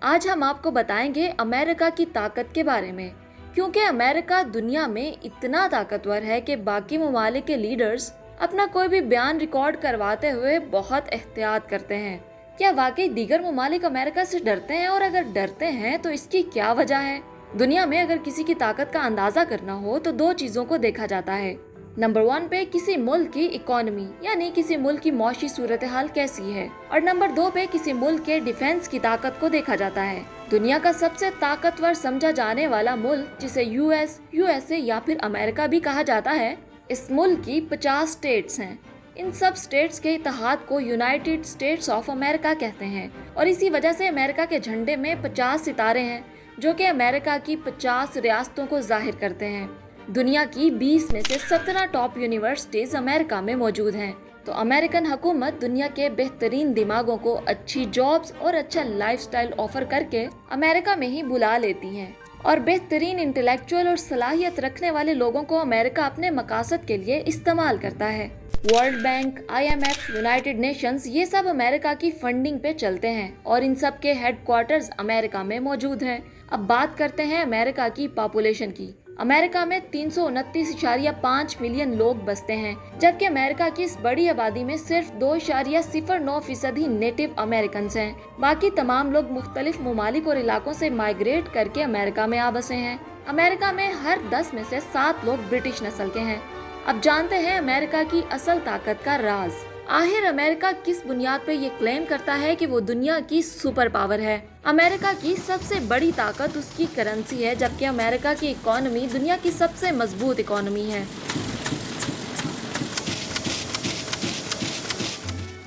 आज हम आपको बताएंगे अमेरिका की ताकत के बारे में, क्योंकि अमेरिका दुनिया में इतना ताकतवर है कि बाकी ममालिक के लीडर्स अपना कोई भी बयान रिकॉर्ड करवाते हुए बहुत एहतियात करते हैं। क्या वाकई दीगर ममालिक अमेरिका से डरते हैं, और अगर डरते हैं तो इसकी क्या वजह है? दुनिया में अगर किसी की ताकत का अंदाजा करना हो तो दो चीजों को देखा जाता है। नंबर 1 पे किसी मुल्क की इकोनॉमी यानी किसी मुल्क की मौशी सूरत हाल कैसी है, और नंबर 2 पे किसी मुल्क के डिफेंस की ताकत को देखा जाता है। दुनिया का सबसे ताकतवर समझा जाने वाला मुल्क, जिसे यूएसए या फिर अमेरिका भी कहा जाता है, इस मुल्क की 50 स्टेट्स हैं। इन सब स्टेट्स के इत्तेहाद को यूनाइटेड स्टेट्स ऑफ अमेरिका कहते हैं, और इसी वजह से अमेरिका के झंडे में 50 सितारे हैं, जो कि अमेरिका की 50 रियासतों को जाहिर करते हैं। दुनिया की 20 में से 17 टॉप यूनिवर्सिटीज अमेरिका में मौजूद हैं। तो अमेरिकन हुकूमत दुनिया के बेहतरीन दिमागों को अच्छी जॉब्स और अच्छा लाइफस्टाइल ऑफर करके अमेरिका में ही बुला लेती हैं, और बेहतरीन इंटेलेक्चुअल और सलाहियत रखने वाले लोगों को अमेरिका अपने मकासद के लिए इस्तेमाल करता है। World bank, IMF, United Nations, ये सब अमेरिका की फंडिंग पे चलते हैं, और इन सब के हेडक्वार्टर्स अमेरिका में मौजूद हैं। अब बात करते हैं अमेरिका की पॉपुलेशन की। अमेरिका में 329.5 मिलियन लोग बसते हैं, जबकि अमेरिका की इस बड़ी आबादी में सिर्फ 2.09% ही नेटिव अमेरिकन हैं। बाकी तमाम लोग मुख्तलिफ ममालिक और इलाकों से माइग्रेट करके अमेरिका में आ बसे हैं। अमेरिका में हर 10 में से 7 लोग ब्रिटिश नस्ल के हैं। अब जानते हैं अमेरिका की असल ताकत का राज। आखिर अमेरिका किस बुनियाद पर ये क्लेम करता है कि वो दुनिया की सुपर पावर है? अमेरिका की सबसे बड़ी ताकत उसकी करेंसी है, जबकि अमेरिका की इकोनॉमी दुनिया की सबसे मजबूत इकोनॉमी है।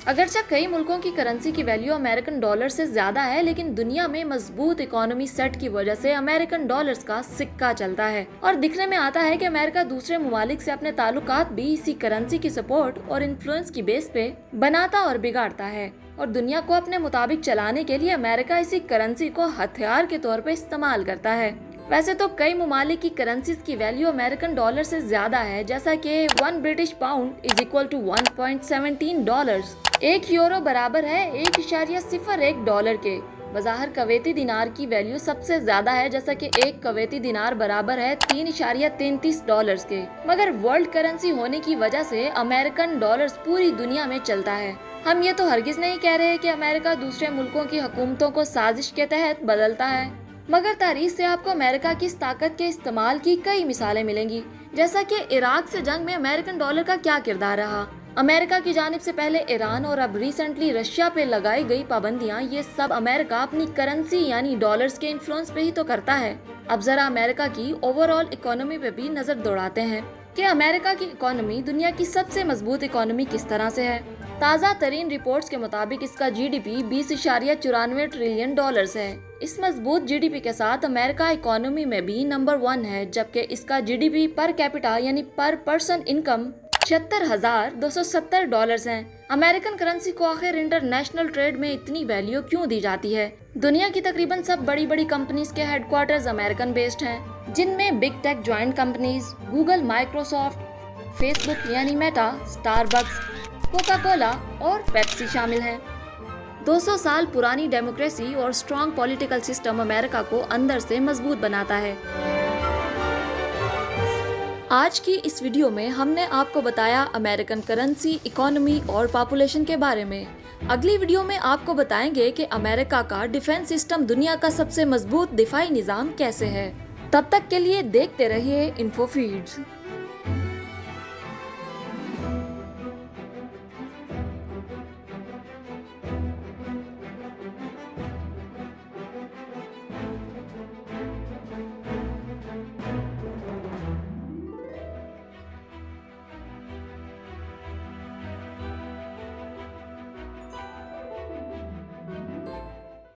अगरचे कई मुल्कों की करेंसी की वैल्यू अमेरिकन डॉलर से ज्यादा है, लेकिन दुनिया में मजबूत इकोनॉमी सेट की वजह से अमेरिकन डॉलर्स का सिक्का चलता है, और दिखने में आता है कि अमेरिका दूसरे ममालिक से अपने ताल्लुकात भी इसी करेंसी की सपोर्ट और इन्फ्लुएंस की बेस पे बनाता और बिगाड़ता है। और दुनिया को अपने मुताबिक चलाने के लिए अमेरिका इसी करेंसी को हथियार के तौर पे इस्तेमाल करता है। वैसे तो कई ममालिक की करेंसीज की वैल्यू अमेरिकन डॉलर से ज्यादा है, जैसा कि 1 British pound is equal to 1.17 dollars. 1 euro बराबर है 1.01 डॉलर के। बज़ाहिर कवेती दिनार की वैल्यू सबसे ज्यादा है, जैसा कि 1 कवेती दिनार बराबर है 3.33 डॉलर्स के। मगर वर्ल्ड करेंसी होने की वजह से अमेरिकन डॉलर्स पूरी दुनिया में चलता है। हम ये तो हरगिज नहीं कह रहे कि अमेरिका दूसरे मुल्कों की हुकूमतों को साजिश के तहत बदलता है, मगर तारीख से आपको अमेरिका की इस ताकत के इस्तेमाल की कई मिसालें मिलेंगी। जैसा कि इराक से जंग में अमेरिकन डॉलर का क्या किरदार रहा। अमेरिका की जानिब से पहले ईरान और अब रिसेंटली रशिया पे लगाई गई पाबंदियां, ये सब अमेरिका अपनी करेंसी यानी डॉलर्स के इन्फ्लुएंस पे ही तो करता है। अब जरा अमेरिका की ओवरऑल इकोनॉमी पे भी नजर दौड़ाते हैं कि अमेरिका की इकोनॉमी दुनिया की सबसे मजबूत इकोनॉमी किस तरह से है। ताज़ा तरीन रिपोर्ट्स के मुताबिक इसका GDP 20.94 ट्रिलियन डॉलर्स है। इस मजबूत GDP के साथ अमेरिका इकोनॉमी में भी नंबर 1 है, जबकि इसका GDP पर कैपिटा यानी पर पर्सन इनकम 76,270 डॉलर्स हैं। अमेरिकन करेंसी को आखिर इंटरनेशनल ट्रेड में इतनी वैल्यू क्यों दी जाती है? दुनिया की तकरीबन सब बड़ी बड़ी कंपनीज के हेडक्वार्टर्स अमेरिकन बेस्ड हैं, जिनमें big tech joint companies Google, Microsoft, Facebook यानी मेटा, स्टारबक्स, कोका कोला और पेप्सी शामिल हैं। 200 साल पुरानी डेमोक्रेसी और स्ट्रॉन्ग पॉलिटिकल सिस्टम अमेरिका को अंदर से मजबूत बनाता है। आज की इस वीडियो में हमने आपको बताया अमेरिकन करेंसी, इकोनॉमी और पॉपुलेशन के बारे में। अगली वीडियो में आपको बताएंगे कि अमेरिका का डिफेंस सिस्टम दुनिया का सबसे मजबूत दिफाई निजाम कैसे है। तब तक के लिए देखते रहिए इन्फो फीड्स।